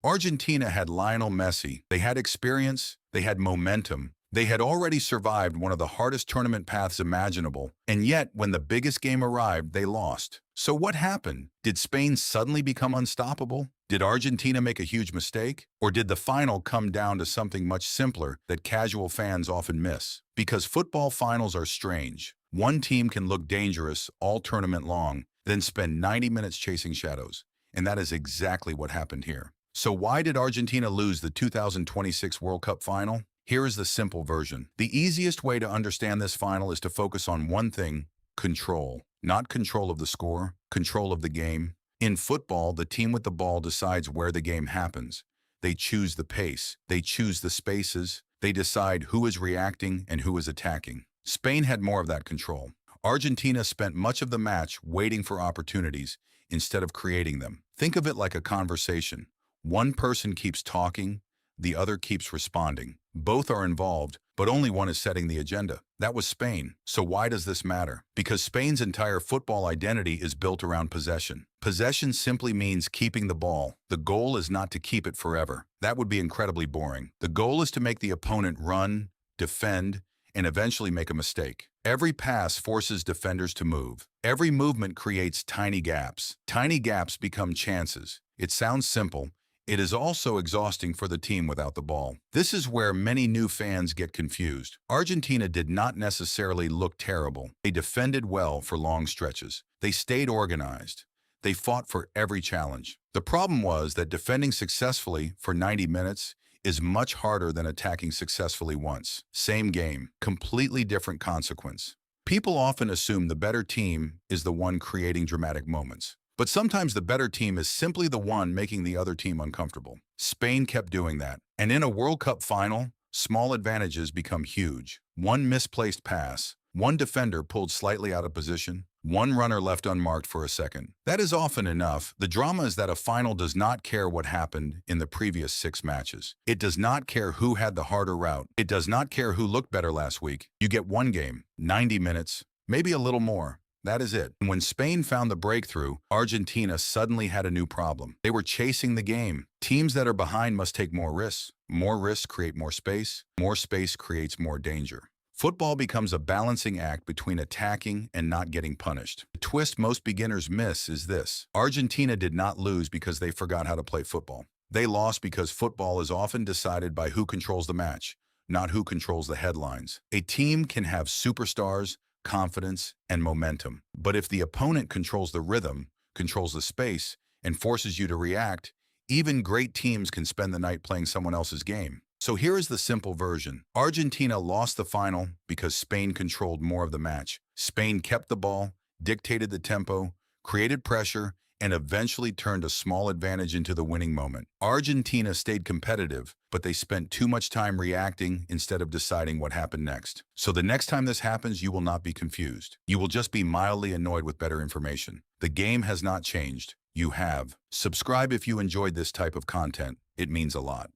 Argentina had Lionel Messi. They had experience. They had momentum. They had already survived one of the hardest tournament paths imaginable, and yet, when the biggest game arrived, they lost. So what happened? Did Spain suddenly become unstoppable? Did Argentina make a huge mistake? Or did the final come down to something much simpler that casual fans often miss? Because football finals are strange. One team can look dangerous all tournament long, then spend 90 minutes chasing shadows. And that is exactly what happened here. So why did Argentina lose the 2026 World Cup final? Here is the simple version. The easiest way to understand this final is to focus on one thing: control. Not control of the score, control of the game. In football, the team with the ball decides where the game happens. They choose the pace, they choose the spaces, they decide who is reacting and who is attacking. Spain had more of that control. Argentina spent much of the match waiting for opportunities instead of creating them. Think of it like a conversation. One person keeps talking, the other keeps responding. Both are involved, but only one is setting the agenda. That was Spain. So why does this matter? Because Spain's entire football identity is built around possession. Possession simply means keeping the ball. The goal is not to keep it forever. That would be incredibly boring. The goal is to make the opponent run, defend, and eventually make a mistake. Every pass forces defenders to move. Every movement creates tiny gaps. Tiny gaps become chances. It sounds simple. It is also exhausting for the team without the ball. This is where many new fans get confused. Argentina did not necessarily look terrible. They defended well for long stretches. They stayed organized. They fought for every challenge. The problem was that defending successfully for 90 minutes is much harder than attacking successfully once. Same game, completely different consequence. People often assume the better team is the one creating dramatic moments. But sometimes the better team is simply the one making the other team uncomfortable. Spain kept doing that. And in a World Cup final, small advantages become huge. One misplaced pass, one defender pulled slightly out of position, one runner left unmarked for a second. That is often enough. The drama is that a final does not care what happened in the previous 6 matches. It does not care who had the harder route. It does not care who looked better last week. You get one game, 90 minutes, maybe a little more. That is it. When Spain found the breakthrough, Argentina suddenly had a new problem. They were chasing the game. Teams that are behind must take more risks. More risks create more space. More space creates more danger. Football becomes a balancing act between attacking and not getting punished. The twist most beginners miss is this: Argentina did not lose because they forgot how to play football. They lost because football is often decided by who controls the match, not who controls the headlines. A team can have superstars, confidence, and momentum. But if the opponent controls the rhythm, controls the space, and forces you to react, even great teams can spend the night playing someone else's game. So here is the simple version. Argentina lost the final because Spain controlled more of the match. Spain kept the ball, dictated the tempo, created pressure, and eventually turned a small advantage into the winning moment. Argentina stayed competitive, but they spent too much time reacting instead of deciding what happened next. So the next time this happens, you will not be confused. You will just be mildly annoyed with better information. The game has not changed. You have. Subscribe if you enjoyed this type of content. It means a lot.